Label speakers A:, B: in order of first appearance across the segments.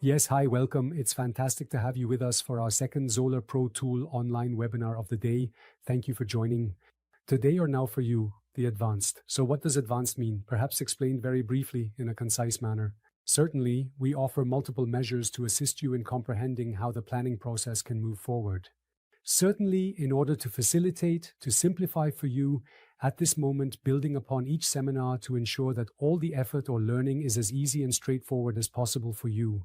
A: Yes, hi, welcome. It's fantastic to have you with us for our second Solar.Pro.Tool online webinar of the day. Thank you for joining. Today or now for you, the advanced. So what does advanced mean? Perhaps explained very briefly in a concise manner. Certainly, we offer multiple measures to assist you in comprehending how the planning process can move forward. Certainly, in order to facilitate, to simplify for you, at this moment, building upon each seminar to ensure that all the effort or learning is as easy and straightforward as possible for you.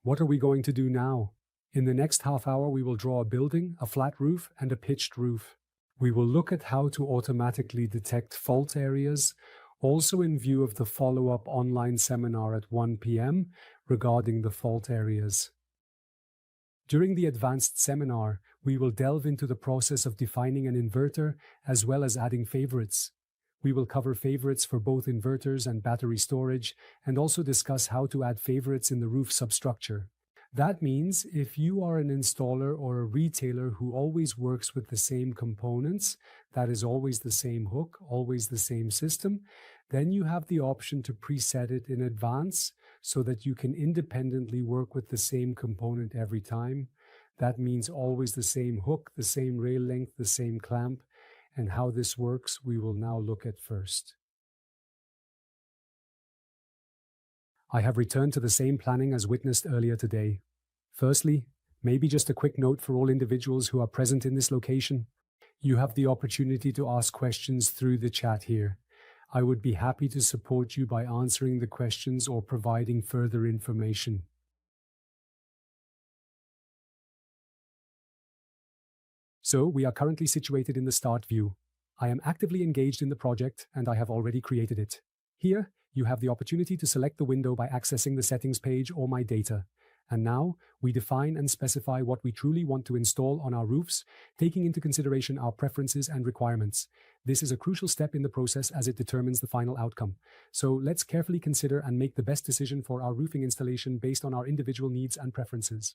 A: What are we going to do now? In the next half hour, we will draw a building, a flat roof, and a pitched roof. We will look at how to automatically detect fault areas, also in view of the follow-up online seminar at 1 p.m. regarding the fault areas. During the advanced seminar, we will delve into the process of defining an inverter as well as adding favorites. We will cover favorites for both inverters and battery storage, and also discuss how to add favorites in the roof substructure. That means if you are an installer or a retailer who always works with the same components, that is always the same hook, always the same system, then you have the option to preset it in advance so that you can independently work with the same component every time. That means always the same hook, the same rail length, the same clamp. And how this works, we will now look at first. I have returned to the same planning as witnessed earlier today. Firstly, maybe just a quick note for all individuals who are present in this location. You have the opportunity to ask questions through the chat here. I would be happy to support you by answering the questions or providing further information. So we are currently situated in the start view. I am actively engaged in the project and I have already created it. Here, you have the opportunity to select the window by accessing the settings page or my data. And now, we define and specify what we truly want to install on our roofs, taking into consideration our preferences and requirements. This is a crucial step in the process as it determines the final outcome. So let's carefully consider and make the best decision for our roofing installation based on our individual needs and preferences.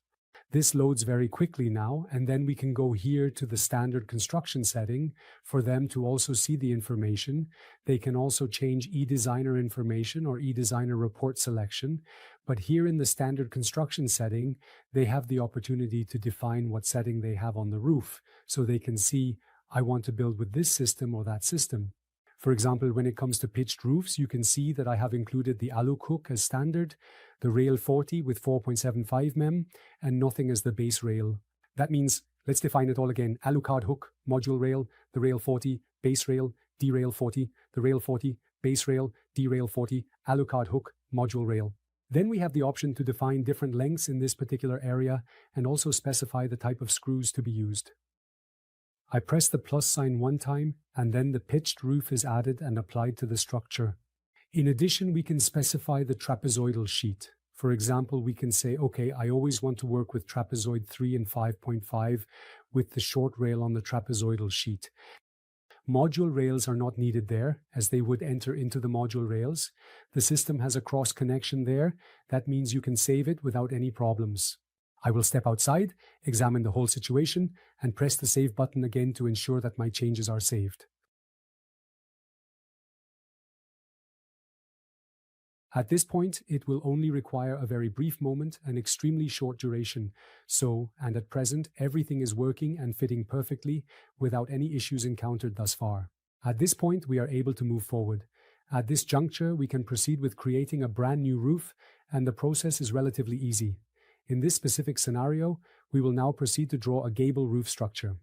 A: This loads very quickly now, and then we can go here to the standard construction setting for them to also see the information. They can also change eDesigner information or eDesigner report selection. But here in the standard construction setting, they have the opportunity to define what setting they have on the roof. So they can see, I want to build with this system or that system. For example, when it comes to pitched roofs, you can see that I have included the Aluc hook as standard, the rail 40 with 4.75 mem, and nothing as the base rail. That means, let's define it all again. Alucard hook, module rail, the rail 40, base rail, D-rail 40, the rail 40, base rail, D-rail 40, Alucard hook, module rail. Then we have the option to define different lengths in this particular area and also specify the type of screws to be used. I press the plus sign one time, and then the pitched roof is added and applied to the structure. In addition, we can specify the trapezoidal sheet. For example, we can say, okay, I always want to work with trapezoid 3 and 5.5 with the short rail on the trapezoidal sheet. Module rails are not needed there, as they would enter into the module rails. The system has a cross connection there. That means you can save it without any problems. I will step outside, examine the whole situation, and press the save button again to ensure that my changes are saved. At this point, it will only require a very brief moment and extremely short duration. And at present, everything is working and fitting perfectly without any issues encountered thus far. At this point, we are able to move forward. At this juncture, we can proceed with creating a brand new roof, and the process is relatively easy. In this specific scenario, we will now proceed to draw a gable roof structure.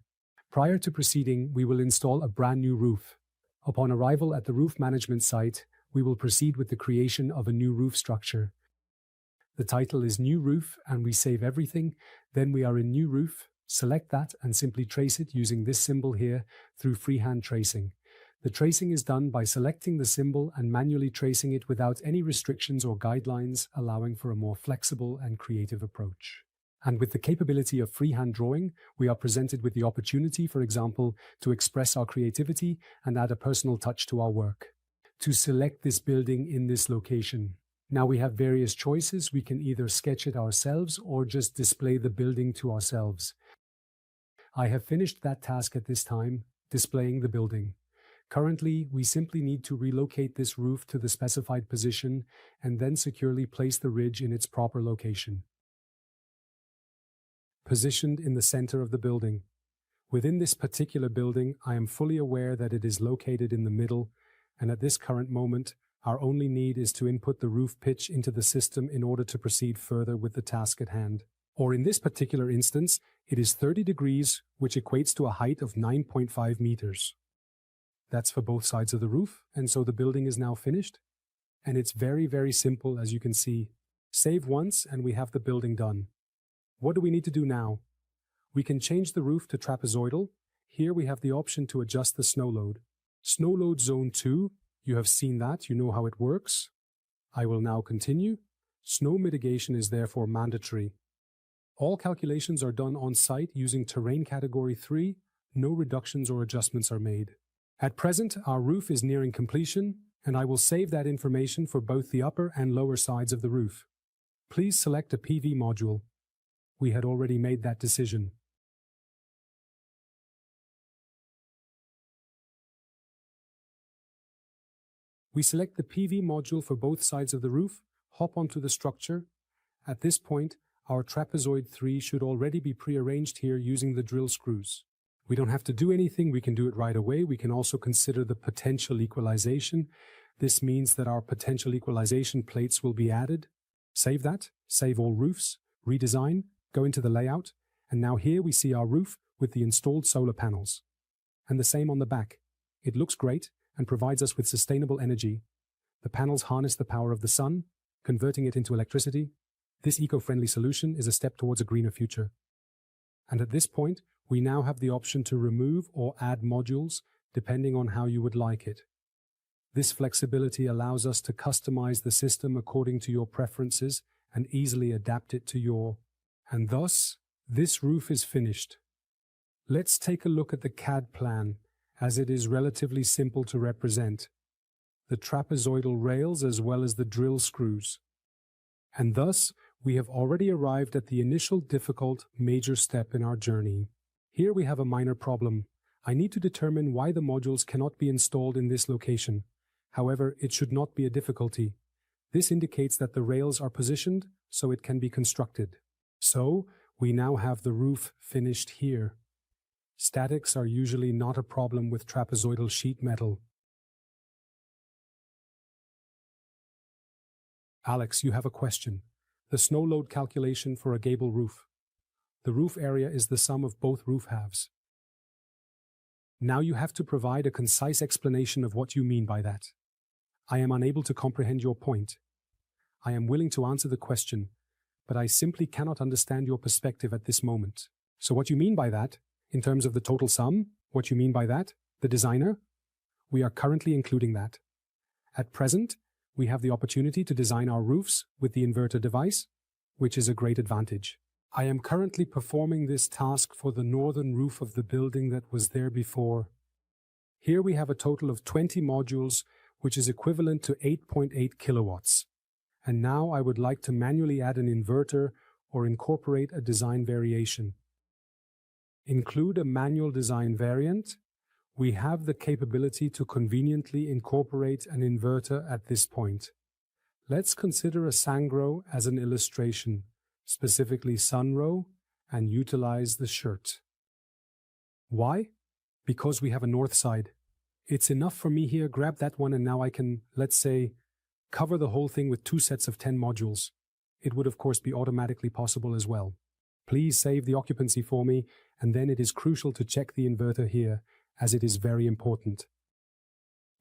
A: Prior to proceeding, we will install a brand new roof. Upon arrival at the roof management site, we will proceed with the creation of a new roof structure. The title is New Roof, and we save everything. Then we are in New Roof, select that and simply trace it using this symbol here through freehand tracing. The tracing is done by selecting the symbol and manually tracing it without any restrictions or guidelines, allowing for a more flexible and creative approach. And with the capability of freehand drawing, we are presented with the opportunity, for example, to express our creativity and add a personal touch to our work. To select this building in this location. Now we have various choices. We can either sketch it ourselves or just display the building to ourselves. I have finished that task at this time, displaying the building. Currently, we simply need to relocate this roof to the specified position and then securely place the ridge in its proper location. Positioned in the center of the building. Within this particular building, I am fully aware that it is located in the middle, and at this current moment, our only need is to input the roof pitch into the system in order to proceed further with the task at hand. Or in this particular instance, it is 30 degrees, which equates to a height of 9.5 meters. That's for both sides of the roof, and so the building is now finished. And it's very, very simple, as you can see. Save once, and we have the building done. What do we need to do now? We can change the roof to trapezoidal. Here we have the option to adjust the snow load. Snow load zone 2, you have seen that, you know how it works. I will now continue. Snow mitigation is therefore mandatory. All calculations are done on site using terrain category 3, no reductions or adjustments are made. At present, our roof is nearing completion, and I will save that information for both the upper and lower sides of the roof. Please select a PV module. We had already made that decision. We select the PV module for both sides of the roof, hop onto the structure. At this point, our trapezoid 3 should already be prearranged here using the drill screws. We don't have to do anything, we can do it right away. We can also consider the potential equalization. This means that our potential equalization plates will be added. Save that, save all roofs, redesign, go into the layout, and now here we see our roof with the installed solar panels. And the same on the back. It looks great and provides us with sustainable energy. The panels harness the power of the sun, converting it into electricity. This eco-friendly solution is a step towards a greener future. And at this point, we now have the option to remove or add modules, depending on how you would like it. This flexibility allows us to customize the system according to your preferences and easily adapt it to your. And thus, this roof is finished. Let's take a look at the CAD plan, as it is relatively simple to represent. The trapezoidal rails as well as the drill screws. And thus, we have already arrived at the initial difficult major step in our journey. Here we have a minor problem. I need to determine why the modules cannot be installed in this location. However, it should not be a difficulty. This indicates that the rails are positioned so it can be constructed. So, we now have the roof finished here. Statics are usually not a problem with trapezoidal sheet metal. Alex, you have a question. The snow load calculation for a gable roof. The roof area is the sum of both roof halves. Now you have to provide a concise explanation of what you mean by that. I am unable to comprehend your point. I am willing to answer the question, but I simply cannot understand your perspective at this moment. So what you mean by that, in terms of the total sum, what you mean by that, the designer? We are currently including that. At present, we have the opportunity to design our roofs with the inverter device, which is a great advantage. I am currently performing this task for the northern roof of the building that was there before. Here we have a total of 20 modules, which is equivalent to 8.8 kilowatts. And now I would like to manually add an inverter or incorporate a design variation. Include a manual design variant. We have the capability to conveniently incorporate an inverter at this point. Let's consider a Sangro as an illustration, specifically Sunrow, and utilize the shirt. Why? Because we have a north side. It's enough for me here, grab that one, and now I can, let's say, cover the whole thing with 2 sets of 10 modules. It would of course be automatically possible as well. Please save the occupancy for me, and then it is crucial to check the inverter here, as it is very important.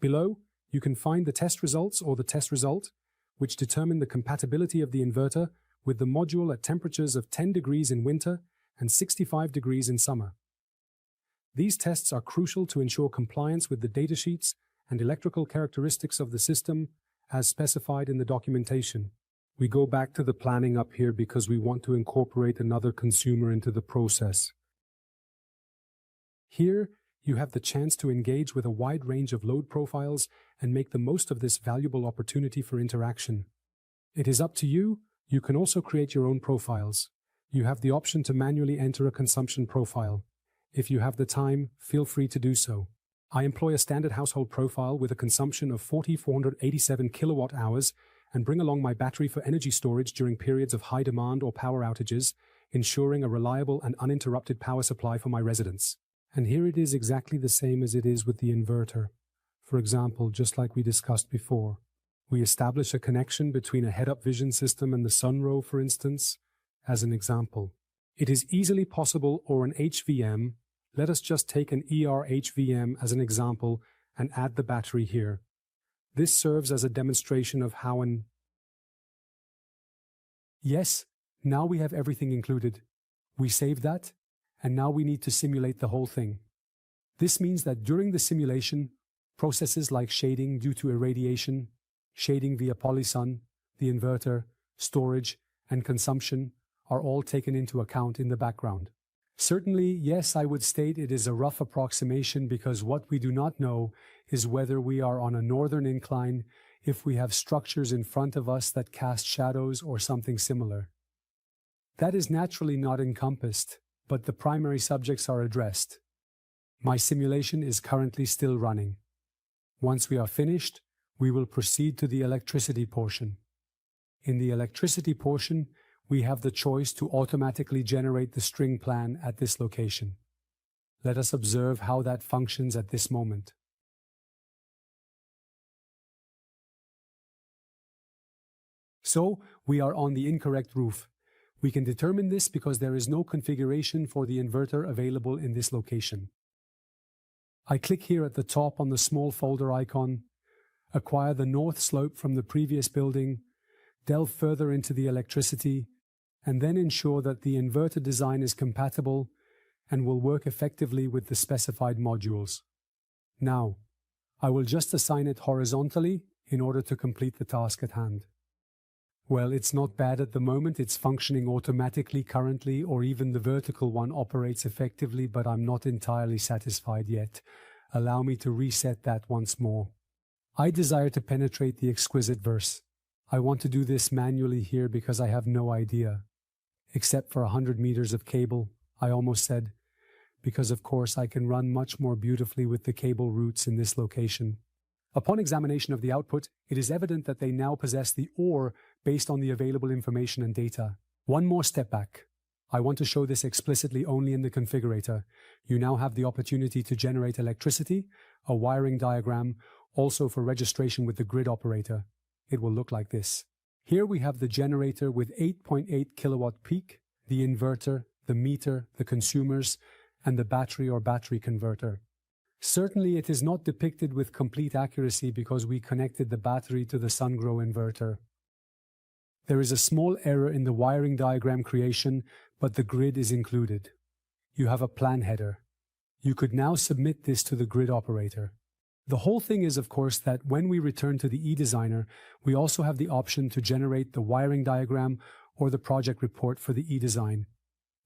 A: Below, you can find the test results or the test result, which determine the compatibility of the inverter with the module at temperatures of 10 degrees in winter and 65 degrees in summer. These tests are crucial to ensure compliance with the datasheets and electrical characteristics of the system as specified in the documentation. We go back to the planning up here because we want to incorporate another consumer into the process. Here, you have the chance to engage with a wide range of load profiles and make the most of this valuable opportunity for interaction. It is up to you. You can also create your own profiles. You have the option to manually enter a consumption profile. If you have the time, feel free to do so. I employ a standard household profile with a consumption of 4,487 kilowatt hours and bring along my battery for energy storage during periods of high demand or power outages, ensuring a reliable and uninterrupted power supply for my residents. And here it is exactly the same as it is with the inverter. For example, just like we discussed before, we establish a connection between a head-up vision system and the sun row, for instance, as an example. It is easily possible, or an HVM. Let us just take an ER-HVM as an example and add the battery here. This serves as a demonstration of how Yes, now we have everything included. We saved that, and now we need to simulate the whole thing. This means that during the simulation, processes like shading due to irradiation, shading via polysun, the inverter, storage, and consumption are all taken into account in the background. Certainly, yes, I would state it is a rough approximation because what we do not know is whether we are on a northern incline, if we have structures in front of us that cast shadows or something similar. That is naturally not encompassed, but the primary subjects are addressed. My simulation is currently still running. Once we are finished, we will proceed to the electricity portion. In the electricity portion, we have the choice to automatically generate the string plan at this location. Let us observe how that functions at this moment. So, we are on the incorrect roof. We can determine this because there is no configuration for the inverter available in this location. I click here at the top on the small folder icon, acquire the north slope from the previous building, delve further into the electricity, and then ensure that the inverter design is compatible and will work effectively with the specified modules. Now, I will just assign it horizontally in order to complete the task at hand. Well, it's not bad at the moment, it's functioning automatically currently, or even the vertical one operates effectively, but I'm not entirely satisfied yet. Allow me to reset that once more. I desire to penetrate the exquisite verse. I want to do this manually here because I have no idea. Except for 100 meters of cable, I almost said, because of course I can run much more beautifully with the cable routes in this location. Upon examination of the output, it is evident that they now possess the OR based on the available information and data. One more step back. I want to show this explicitly only in the configurator. You now have the opportunity to generate electricity, a wiring diagram, also for registration with the grid operator. It will look like this. Here we have the generator with 8.8 kilowatt peak, the inverter, the meter, the consumers, and the battery or battery converter. Certainly it is not depicted with complete accuracy because we connected the battery to the SunGrow inverter. There is a small error in the wiring diagram creation, but the grid is included. You have a plan header. You could now submit this to the grid operator. The whole thing is, of course, that when we return to the eDesigner, we also have the option to generate the wiring diagram or the project report for the eDesign,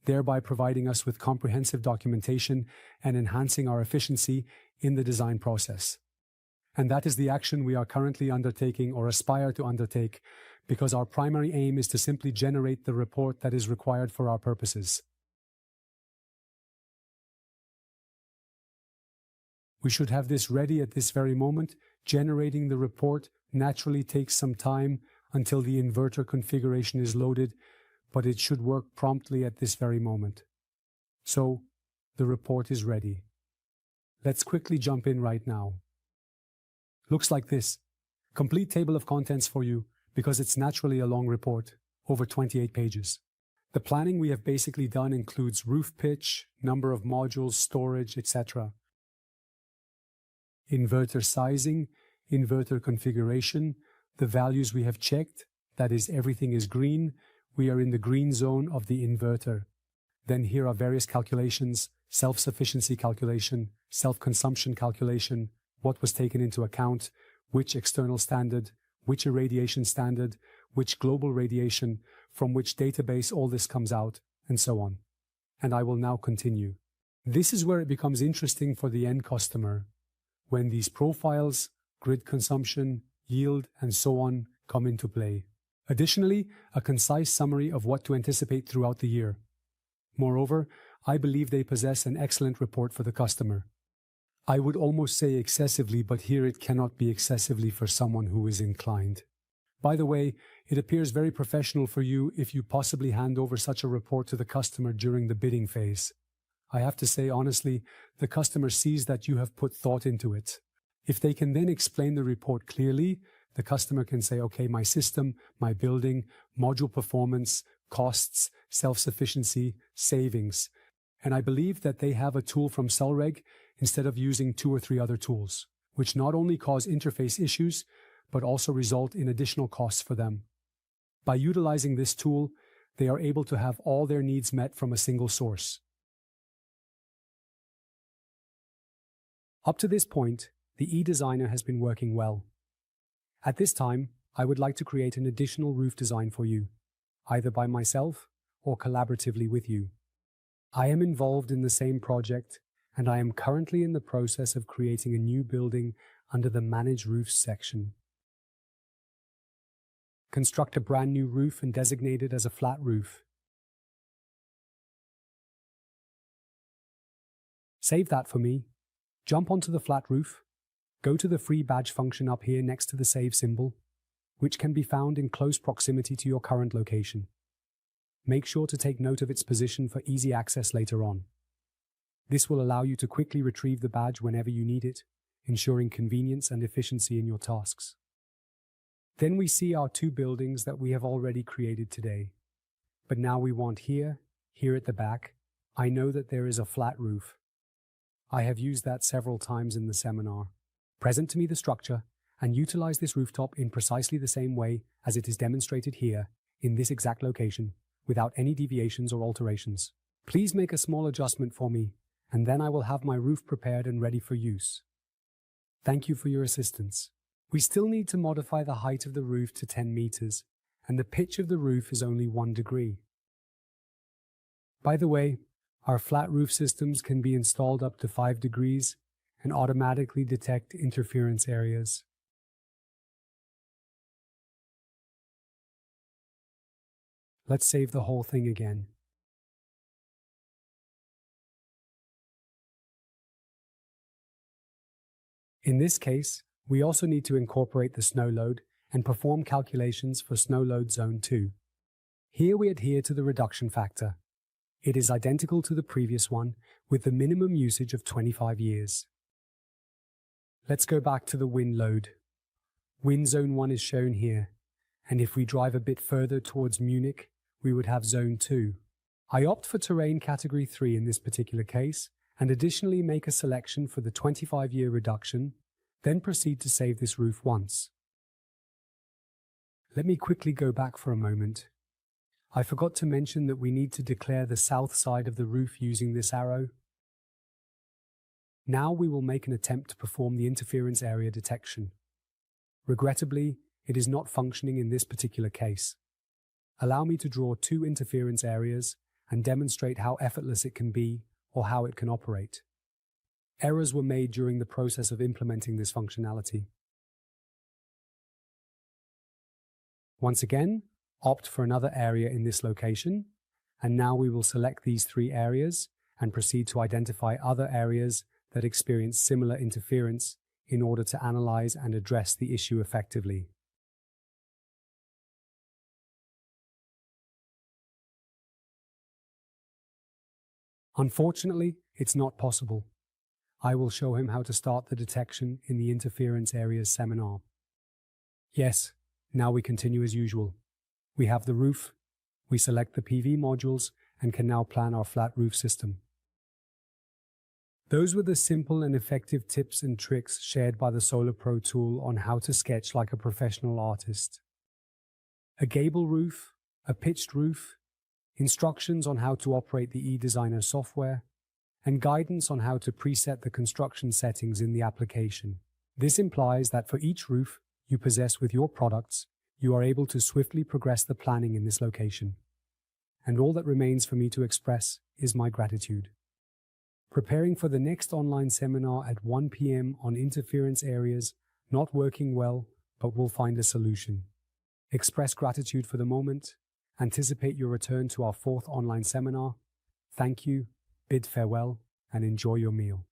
A: thereby providing us with comprehensive documentation and enhancing our efficiency in the design process. And that is the action we are currently undertaking or aspire to undertake, because our primary aim is to simply generate the report that is required for our purposes. We should have this ready at this very moment. Generating the report naturally takes some time until the inverter configuration is loaded, but it should work promptly at this very moment. So, the report is ready. Let's quickly jump in right now. Looks like this. Complete table of contents for you, because it's naturally a long report, over 28 pages. The planning we have basically done includes roof pitch, number of modules, storage, etc. Inverter sizing, inverter configuration, the values we have checked, that is, everything is green. We are in the green zone of the inverter. Then here are various calculations: self-sufficiency calculation, self-consumption calculation, what was taken into account, which external standard, which irradiation standard, which global radiation, from which database all this comes out, and so on. And I will now continue. This is where it becomes interesting for the end customer, when these profiles, grid consumption, yield, and so on come into play. Additionally, a concise summary of what to anticipate throughout the year. Moreover, I believe they possess an excellent report for the customer. I would almost say excessively, but here it cannot be excessively for someone who is inclined. By the way, it appears very professional for you if you possibly hand over such a report to the customer during the bidding phase. I have to say honestly, the customer sees that you have put thought into it. If they can then explain the report clearly, the customer can say, okay, my system, my building, module performance, costs, self-sufficiency, savings. And I believe that they have a tool from Solreg instead of using 2 or 3 other tools, which not only cause interface issues, but also result in additional costs for them. By utilizing this tool, they are able to have all their needs met from a single source. Up to this point, the eDesigner has been working well. At this time, I would like to create an additional roof design for you, either by myself or collaboratively with you. I am involved in the same project, and I am currently in the process of creating a new building under the Manage Roofs section. Construct a brand new roof and designate it as a flat roof. Save that for me. Jump onto the flat roof. Go to the free badge function up here next to the save symbol, which can be found in close proximity to your current location. Make sure to take note of its position for easy access later on. This will allow you to quickly retrieve the badge whenever you need it, ensuring convenience and efficiency in your tasks. Then we see our 2 buildings that we have already created today. But now we want here at the back. I know that there is a flat roof. I have used that several times in the seminar. Present to me the structure and utilize this rooftop in precisely the same way as it is demonstrated here in this exact location, without any deviations or alterations. Please make a small adjustment for me, and then I will have my roof prepared and ready for use. Thank you for your assistance. We still need to modify the height of the roof to 10 meters, and the pitch of the roof is only 1 degree. By the way, our flat roof systems can be installed up to 5 degrees and automatically detect interference areas. Let's save the whole thing again. In this case, we also need to incorporate the snow load and perform calculations for snow load zone 2. Here we adhere to the reduction factor. It is identical to the previous one with the minimum usage of 25 years. Let's go back to the wind load. Wind zone 1 is shown here, and if we drive a bit further towards Munich, we would have zone 2. I opt for terrain category 3 in this particular case, and additionally make a selection for the 25-year reduction, then proceed to save this roof once. Let me quickly go back for a moment. I forgot to mention that we need to declare the south side of the roof using this arrow. Now we will make an attempt to perform the interference area detection. Regrettably, it is not functioning in this particular case. Allow me to draw 2 interference areas and demonstrate how effortless it can be or how it can operate. Errors were made during the process of implementing this functionality. Once again, opt for another area in this location, and now we will select these 3 areas and proceed to identify other areas that experience similar interference in order to analyze and address the issue effectively. Unfortunately, it's not possible. I will show him how to start the detection in the interference areas seminar. Yes, now we continue as usual. We have the roof, we select the PV modules, and can now plan our flat roof system. Those were the simple and effective tips and tricks shared by the Solar.Pro.Tool on how to sketch like a professional artist. A gable roof, a pitched roof, instructions on how to operate the eDesigner software, and guidance on how to preset the construction settings in the application. This implies that for each roof you possess with your products, you are able to swiftly progress the planning in this location. And all that remains for me to express is my gratitude. Preparing for the next online seminar at 1 p.m. on interference areas not working well, but we'll find a solution. Express gratitude for the moment. Anticipate your return to our 4th online seminar. Thank you, bid farewell, and enjoy your meal.